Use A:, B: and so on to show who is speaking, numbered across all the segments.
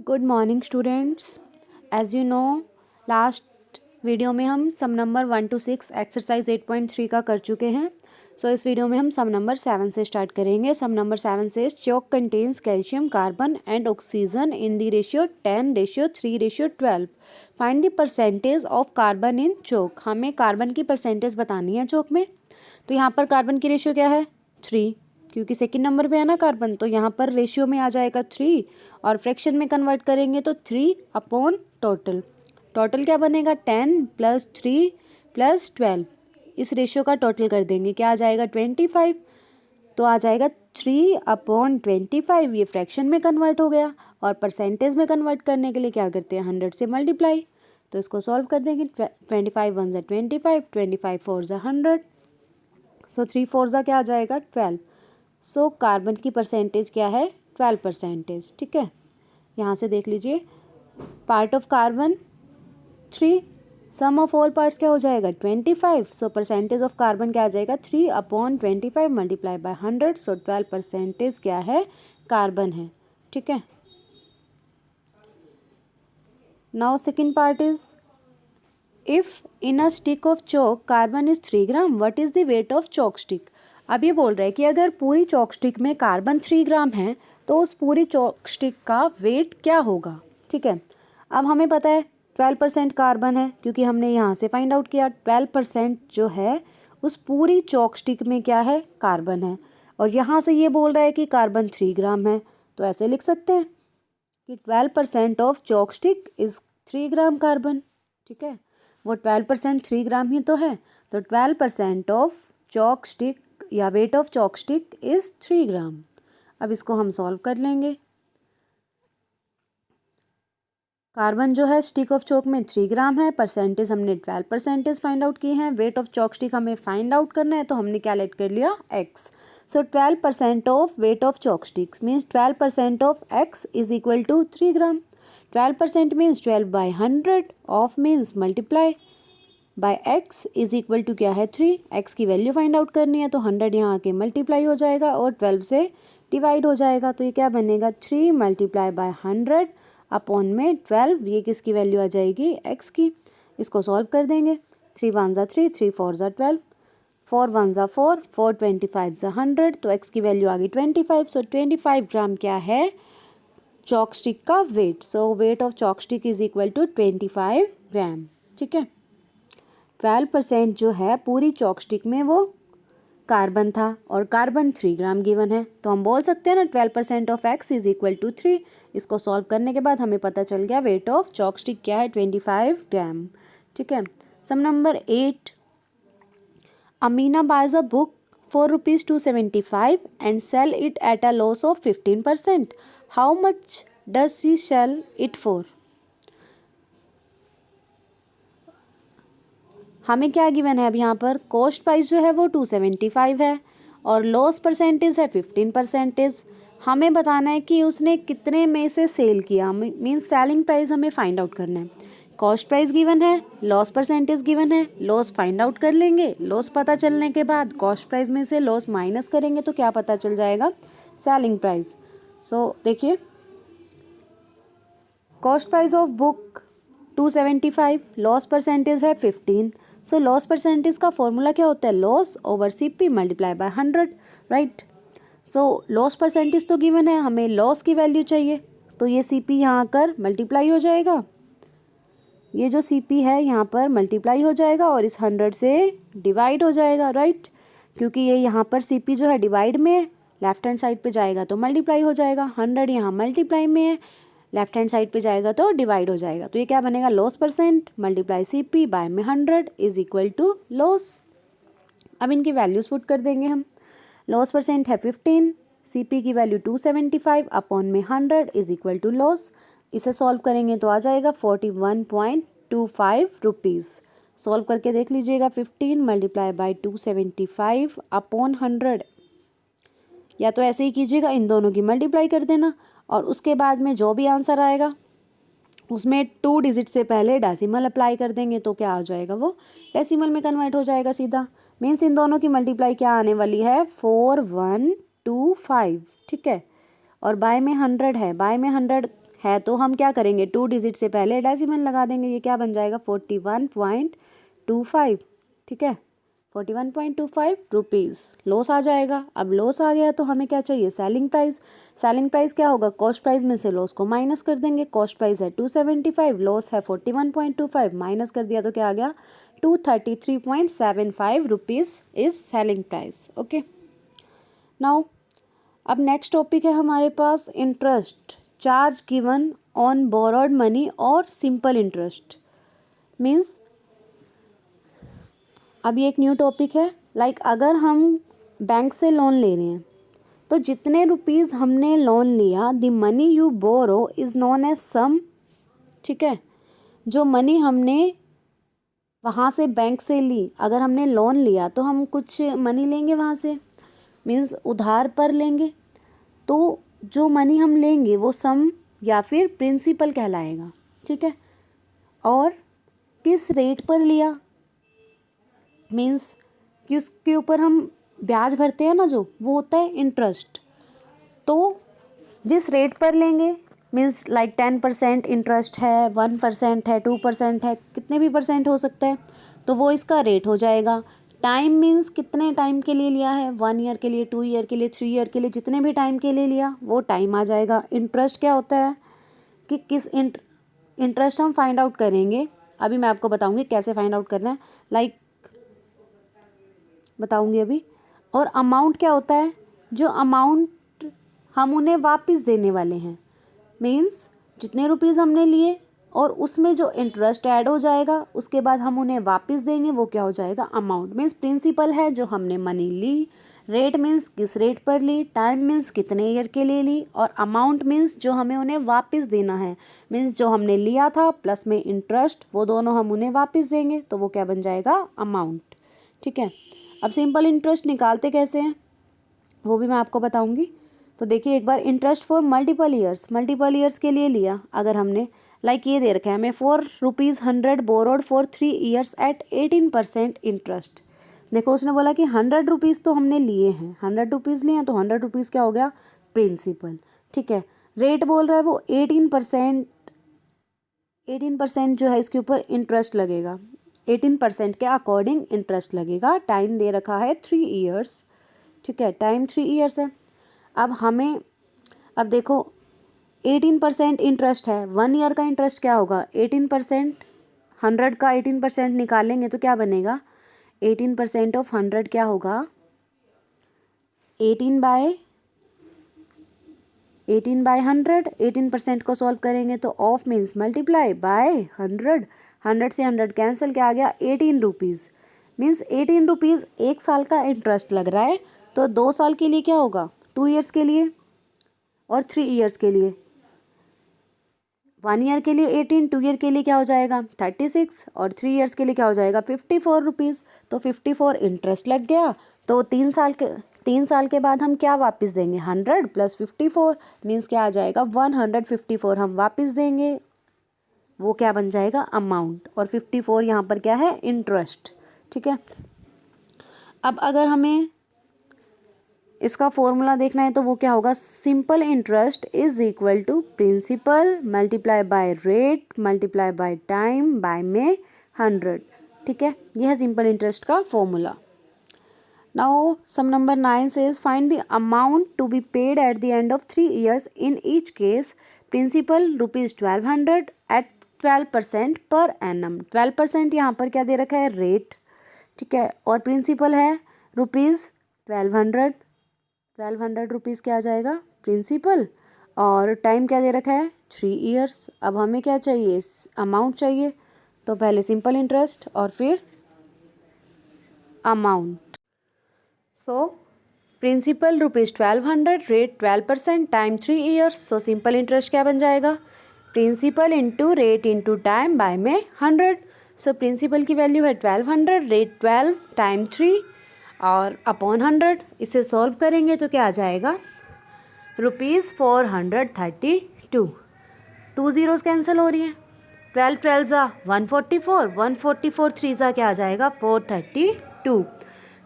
A: Good morning students. As you know, last video में हम सम number 1 to 6 exercise 8.3 का कर चुके हैं। सो इस वीडियो में हम सम नंबर 7 से स्टार्ट करेंगे। सम नंबर 7 से chalk contains calcium carbon and oxygen in the ratio 10:3:12। Find the percentage of carbon in chalk. हमें कार्बन की परसेंटेज बतानी है चॉक में। तो यहाँ पर कार्बन की रेशियो क्या है 3, क्योंकि सेकंड नंबर पे है ना कार्बन, तो यहाँ पर रेशियो में आ जाएगा 3 और फ्रैक्शन में कन्वर्ट करेंगे तो 3 अपॉन टोटल। टोटल क्या बनेगा 10 + 3 + 12। इस रेशियो का टोटल कर देंगे, क्या आ जाएगा 25। तो आ जाएगा 3/25। ये फ्रैक्शन में कन्वर्ट हो गया और परसेंटेज में कन्वर्ट करने के लिए क्या करते हैं 100 से मल्टीप्लाई। तो इसको सॉल्व कर देंगे। 25 × 1 = 25, 25 × 4 = 100। सो 3 × 4 = क्या आ जाएगा 12। सो कार्बन की परसेंटेज क्या है 12%। ठीक है, यहाँ से देख लीजिए part of carbon 3, sum of all parts क्या हो जाएगा 25। सो परसेंटेज ऑफ कार्बन क्या आ जाएगा 3/25 मल्टीप्लाई बाय 100। सो 12% क्या है कार्बन है। ठीक है, now second part is if in a stick of chalk carbon is 3 gram, what is the wait of chalk stick. अब ये बोल रहा है कि अगर पूरी चॉक स्टिक में कार्बन 3 ग्राम है तो उस पूरी चॉक स्टिक का वेट क्या होगा। ठीक है, अब हमें पता है 12% कार्बन है, क्योंकि हमने यहाँ से फाइंड आउट किया 12% जो है उस पूरी चॉक स्टिक में क्या है कार्बन है। और यहाँ से ये बोल रहा है कि कार्बन 3 ग्राम है, तो ऐसे लिख सकते हैं कि 12% of chalk stick is 3 gram carbon. ठीक है, वो 12% 3 ग्राम ही तो है, तो 12% ऑफ चॉक स्टिक या wait of chalk stick is 3 ग्राम। अब इसको हम सॉल्व कर लेंगे। कार्बन जो है स्टिक ऑफ चॉक में 3 ग्राम है, परसेंटेज हमने 12% फाइंड आउट की है, वेट ऑफ चॉक स्टिक हमें फाइंड आउट करना है, तो हमने क्या लेट कर लिया x। So 12% of weight of chalk sticks means 12% of x is equal to 3 gram. 12% means 12/100 of means multiply by x is equal to क्या है 3। x की वैल्यू फाइंड आउट करनी है, तो 100 यहाँ आके मल्टीप्लाई हो जाएगा और 12 से डिवाइड हो जाएगा, तो ये क्या बनेगा 3 मल्टीप्लाई बाय 100 अपॉन में 12। ये किसकी वैल्यू आ जाएगी x की। इसको सॉल्व कर देंगे। 3 × 1 = 3, 3 × 4 = 12, 4 × 1 = 4, 4 × 25 = 100, तो x की वैल्यू आ गई 25। सो 25 ग्राम क्या है चॉक स्टिक का weight. So weight of chalk stick is equal to 25 gram. ठीक है, 12% जो है पूरी चॉक स्टिक में वो कार्बन था और कार्बन 3 ग्राम गिवन है, तो हम बोल सकते हैं ना 12% of x is equal to 3। इसको सॉल्व करने के बाद हमें पता चल गया वेट ऑफ चॉक स्टिक क्या है 25 ग्राम। ठीक है, sum number 8, Amina buys a book for ₹275 and sell it at a loss of 15%. How much does she sell it for? हमें क्या गिवन है अब यहाँ पर कॉस्ट प्राइस जो है वो 275 है और लॉस परसेंटेज है 15%। हमें बताना है कि उसने कितने में से सेल किया, मीन्स सेलिंग प्राइस हमें फाइंड आउट करना है। कॉस्ट प्राइस गिवन है, लॉस परसेंटेज गिवन है, लॉस फाइंड आउट कर लेंगे। लॉस पता चलने के बाद कॉस्ट प्राइस में से लॉस माइनस करेंगे तो क्या पता चल जाएगा सेलिंग प्राइस। सो देखिए cost price of book 275, loss percentage है 15। सो लॉस परसेंटेज का फॉर्मूला क्या होता है loss over CP multiply by 100, right. So loss percentage तो गिवन है, हमें लॉस की वैल्यू चाहिए, तो ये CP यहाँ कर मल्टीप्लाई हो जाएगा, ये जो CP है यहाँ पर मल्टीप्लाई हो जाएगा और इस 100 से डिवाइड हो जाएगा, राइट। क्योंकि ये यहाँ पर CP जो है डिवाइड में है, लेफ्ट हैंड साइड पे जाएगा तो मल्टीप्लाई हो जाएगा। 100 यहाँ मल्टीप्लाई में है, लेफ्ट हैंड साइड पे जाएगा तो डिवाइड हो जाएगा, तो ये क्या बनेगा loss percent multiply CP by में 100 इज इक्वल टू लॉस। अब इनकी वैल्यूज पुट कर देंगे हम। लॉस परसेंट है 15, CP की वैल्यू 275 अपॉन में 100 इज इक्वल टू लॉस। इसे सॉल्व करेंगे तो आ जाएगा 41.25 रुपीज़। सॉल्व करके देख लीजिएगा 15 मल्टीप्लाई बाय 275 अपॉन 100, या तो ऐसे ही कीजिएगा इन दोनों की मल्टीप्लाई कर देना और उसके बाद में जो भी आंसर आएगा उसमें 2 डिजिट से पहले डेसिमल अप्लाई कर देंगे, तो क्या आ जाएगा वो डेसिमल में कन्वर्ट हो जाएगा सीधा। मीन्स इन दोनों की मल्टीप्लाई क्या आने वाली है 4125। ठीक है, और बाय में 100 है, बाय में 100 है तो हम क्या करेंगे, 2 डिजिट से पहले डेसिमल लगा देंगे। ये क्या बन जाएगा 41.25, ठीक है, 41.25 रुपीज़ लॉस आ जाएगा। अब लॉस आ गया तो हमें क्या चाहिए, सेलिंग प्राइस। सेलिंग प्राइस क्या होगा, कॉस्ट प्राइस में से लॉस को माइनस कर देंगे। कॉस्ट प्राइस है 275, लॉस है 41.25, माइनस कर दिया तो क्या आ गया 233.75 rupees is selling price. Okay, now अब नेक्स्ट टॉपिक है हमारे पास interest charge given on borrowed money और सिंपल इंटरेस्ट। मीन्स अब ये एक न्यू टॉपिक है। लाइक अगर हम बैंक से लोन ले रहे हैं तो जितने रुपीज़ हमने लोन लिया, the money you borrow is known as sum, ठीक है। जो मनी हमने वहाँ से बैंक से ली, अगर हमने लोन लिया तो हम कुछ मनी लेंगे वहाँ से, मीन्स उधार पर लेंगे, तो जो मनी हम लेंगे वो सम या फिर प्रिंसिपल कहलाएगा, ठीक है। और किस रेट पर लिया, मीन्स कि उसके ऊपर हम ब्याज भरते हैं ना, जो वो होता है इंटरेस्ट। तो जिस रेट पर लेंगे, मीन्स लाइक 10% इंटरेस्ट है, 1% है, 2% है, कितने भी परसेंट हो सकता है, तो वो इसका रेट हो जाएगा। टाइम मीन्स कितने टाइम के लिए लिया है, 1 ईयर के लिए, 2 ईयर के लिए, 3 ईयर के लिए, जितने भी टाइम के लिए लिया वो टाइम आ जाएगा। इंटरेस्ट क्या होता है कि किस इंटरेस्ट हम फाइंड आउट करेंगे, अभी मैं आपको बताऊंगी कैसे फाइंड आउट करना है, लाइक बताऊंगी अभी। और अमाउंट क्या होता है, जो अमाउंट हम उन्हें वापस देने वाले हैं, मीन्स जितने रुपीज़ हमने लिए और उसमें जो इंटरेस्ट ऐड हो जाएगा उसके बाद हम उन्हें वापस देंगे, वो क्या हो जाएगा अमाउंट। मीन्स प्रिंसिपल है जो हमने मनी ली, रेट मीन्स किस रेट पर ली, टाइम मीन्स कितने ईयर के लिए ली, और अमाउंट मीन्स जो हमें उन्हें वापस देना है, मीन्स जो हमने लिया था प्लस में इंटरेस्ट, वो दोनों हम उन्हें वापस देंगे, तो वो क्या बन जाएगा अमाउंट, ठीक है। अब सिंपल इंटरेस्ट निकालते कैसे हैं वो भी मैं आपको बताऊंगी। तो देखिए एक बार, इंटरेस्ट फॉर मल्टीपल ईयर्स के लिए लिया, अगर हमने लाइक ये दे रखा है हमें ₹4 borrowed for 3 years at 18% interest. देखो उसने बोला कि ₹100 तो हमने लिए हैं, ₹100 लिए हैं, तो ₹100 क्या हो गया प्रिंसिपल, ठीक है। रेट बोल रहा है वो 18% जो है इसके ऊपर इंटरेस्ट लगेगा, 18% के अकॉर्डिंग इंटरेस्ट लगेगा। टाइम दे रखा है 3 ईयर्स, ठीक है, टाइम 3 ईयर्स है। अब देखो 18% इंटरेस्ट है, 1 ईयर का इंटरेस्ट क्या होगा 18%, 100 का 18% निकालेंगे तो क्या बनेगा 18% ऑफ 100 क्या होगा 18/100। 18% को सॉल्व करेंगे तो ऑफ मीन्स मल्टीप्लाई बाय 100, 100 से 100 कैंसिल, क्या आ गया 18 रुपीज़। मीन्स 18 रुपीज़ 1 साल का इंटरेस्ट लग रहा है, तो 2 साल के लिए क्या होगा 2 ईयर्स के लिए, और 3 ईयर्स के लिए, 1 ईयर के लिए 18, 2 ईयर के लिए क्या हो जाएगा 36, और 3 ईयर्स के लिए क्या हो जाएगा 54 रुपीज़। तो 54 इंटरेस्ट लग गया, तो 3 साल के बाद हम क्या वापस देंगे 100 प्लस 54, मीन्स क्या आ जाएगा 154 हम वापस देंगे, वो क्या बन जाएगा अमाउंट, और 54 यहाँ पर क्या है इंटरेस्ट, ठीक है। अब अगर हमें इसका फॉर्मूला देखना है तो वो क्या होगा, simple interest is equal to principal multiply by rate multiply by time by में 100, ठीक है। यह है सिंपल इंटरेस्ट का formula. Now sum number 9 says find the amount to be paid at the end of 3 years in each case, principal ₹1200 at 12% per annum. 12% यहाँ पर क्या दे रखा है रेट, ठीक है, और प्रिंसिपल है ₹1200, 1200 रुपीज़ क्या आ जाएगा प्रिंसिपल, और टाइम क्या दे रखा है 3 ईयर्स। अब हमें क्या चाहिए अमाउंट चाहिए, तो पहले सिंपल इंटरेस्ट और फिर amount. So principal ₹1200, rate 12%, time 3 years. So simple interest क्या बन जाएगा principal into rate into time by में 100। सो प्रिंसिपल की वैल्यू है 1200, रेट 12, टाइम 3 और अपॉन 100। इसे सॉल्व करेंगे तो क्या आ जाएगा ₹432। 2 ज़ीरोज़ कैंसिल हो रही हैं, 12 12 ज़ा 144, 144 3 ज़ा क्या आ जाएगा 432।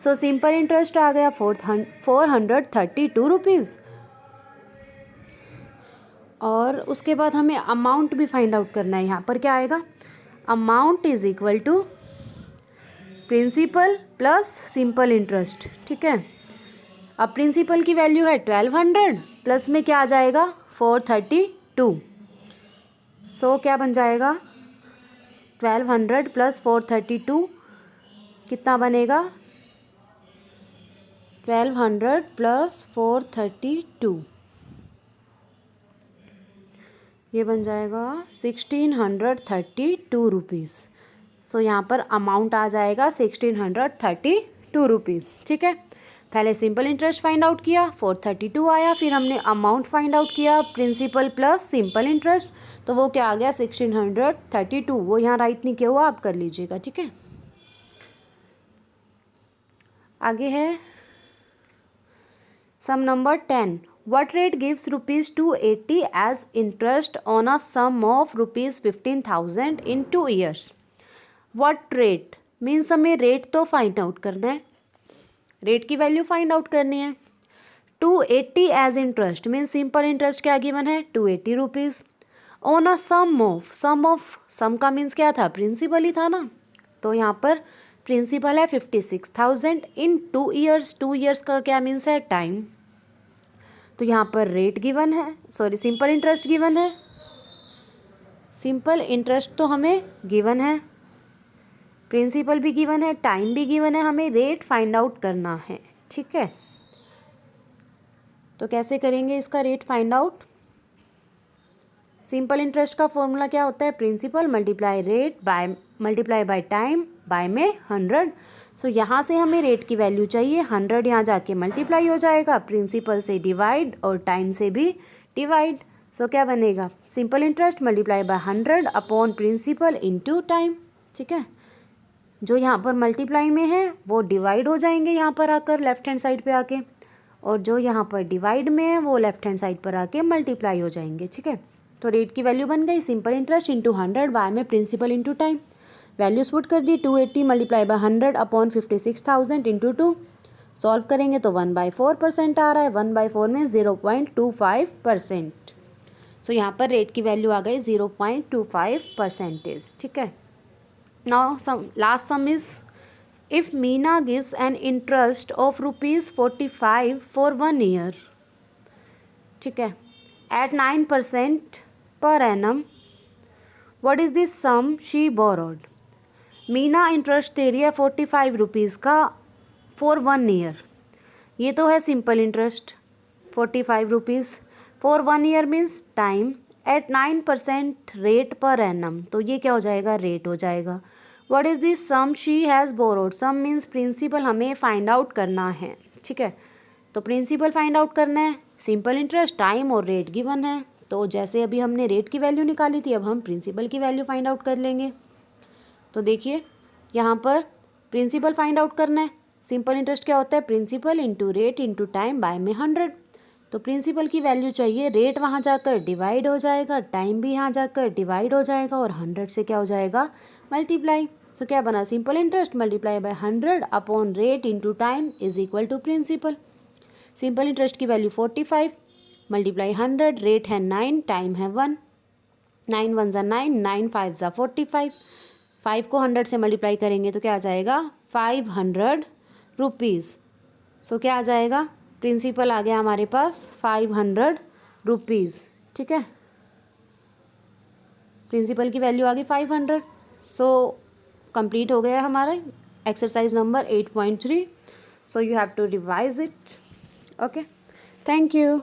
A: सो सिंपल इंटरेस्ट आ गया 432 रुपीज़। और उसके बाद हमें अमाउंट भी फाइंड आउट करना है। यहाँ पर क्या आएगा, amount is equal to principal plus simple interest. ठीक है, अब प्रिंसिपल की वैल्यू है 1200 प्लस में क्या आ जाएगा 432। सो क्या बन जाएगा 1200 प्लस 432 कितना बनेगा 1200 प्लस 432 ये बन जाएगा 1632 रुपीज़। सो यहाँ पर अमाउंट आ जाएगा 1632 रुपीज़। ठीक है, पहले सिंपल इंटरेस्ट फाइंड आउट किया 432 आया, फिर हमने अमाउंट फाइंड आउट किया प्रिंसिपल प्लस सिंपल इंटरेस्ट, तो वो क्या आ गया 1632। वो यहाँ राइट नहीं किया हुआ, आप कर लीजिएगा। ठीक है, आगे है sum number 10। What rate gives rupees 280 as interest on a sum of rupees 15,000 in 2 years? What rate means हमें रेट तो फाइंड आउट करना है, रेट की वैल्यू फाइंड आउट करनी है। 280 as interest means simple interest क्या गिवन है 280 rupees on a sum of sum का मीन्स क्या था प्रिंसिपल ही था ना, तो यहाँ पर प्रिंसिपल है 56,000 इन 2 ईयर्स। 2 ईयर्स का क्या मीन्स है टाइम, तो यहाँ पर रेट गिवन है, सॉरी सिंपल इंटरेस्ट गिवन है। सिंपल इंटरेस्ट तो हमें गिवन है, प्रिंसिपल भी गिवन है, टाइम भी गिवन है, हमें रेट फाइंड आउट करना है। ठीक है, तो कैसे करेंगे इसका rate find out. Simple interest का फॉर्मूला क्या होता है principal multiply rate by multiply by time by में 100। सो यहाँ से हमें रेट की वैल्यू चाहिए 100, यहाँ जाके मल्टीप्लाई हो जाएगा, प्रिंसिपल से डिवाइड और टाइम से भी डिवाइड। सो क्या बनेगा simple interest multiply by 100 upon principal into time. ठीक है, जो यहाँ पर मल्टीप्लाई में है वो डिवाइड हो जाएंगे यहाँ पर आकर लेफ्ट हैंड साइड पे आके, और जो यहाँ पर डिवाइड में है वो लेफ्ट हैंड साइड पर आके मल्टीप्लाई हो जाएंगे। ठीक है, तो रेट की वैल्यू बन गई सिंपल इंटरेस्ट इंटू 100 बाय में principal into time. Values put कर दी 280 multiply by 100 upon 56,000 into 2। Solve करेंगे तो 1/4% आ रहा है, 1/4 में 0.25%। सो यहाँ पर रेट की वैल्यू आ गई 0.25%। ठीक है, now last sum is if Meena gives an interest of ₹45 for 1 year. ठीक है, at 9% per annum, what is this sum she borrowed. Meena interest दे रही है 45 रुपीज़ का फॉर 1 ईयर, ये तो है simple interest 45 rupees for 1 year means time at 9% rate पर एनम, तो ये क्या हो जाएगा रेट हो जाएगा। What is this sum she has borrowed, sum means principal हमें फाइंड आउट करना है। ठीक है, तो प्रिंसिपल फाइंड आउट करना है, सिंपल इंटरेस्ट टाइम और रेट गिवन है, तो जैसे अभी हमने रेट की वैल्यू निकाली थी अब हम प्रिंसिपल की वैल्यू फाइंड आउट कर लेंगे। तो देखिए यहाँ पर प्रिंसिपल फाइंड आउट करना है, सिंपल इंटरेस्ट क्या होता है principal into rate into time by में 100, तो प्रिंसिपल की वैल्यू चाहिए, रेट वहाँ जाकर डिवाइड हो जाएगा, टाइम भी यहाँ जाकर डिवाइड हो जाएगा और 100 से क्या हो जाएगा मल्टीप्लाई। सो क्या बना simple interest multiply by 100 upon rate into time is equal to principal. Simple interest की वैल्यू 45 मल्टीप्लाई 100, रेट है 9, टाइम है 1, 9 1 ज़ा 9, 9 5 ज़ा 45, 5 को 100 से मल्टीप्लाई करेंगे तो क्या आ जाएगा 500 रुपीज़। सो क्या आ जाएगा प्रिंसिपल आ गया हमारे पास 500 रुपीज़। ठीक है, प्रिंसिपल की वैल्यू आ गई 500। सो कंप्लीट हो गया हमारा exercise number 8.3। So you have to revise it. Okay, thank you.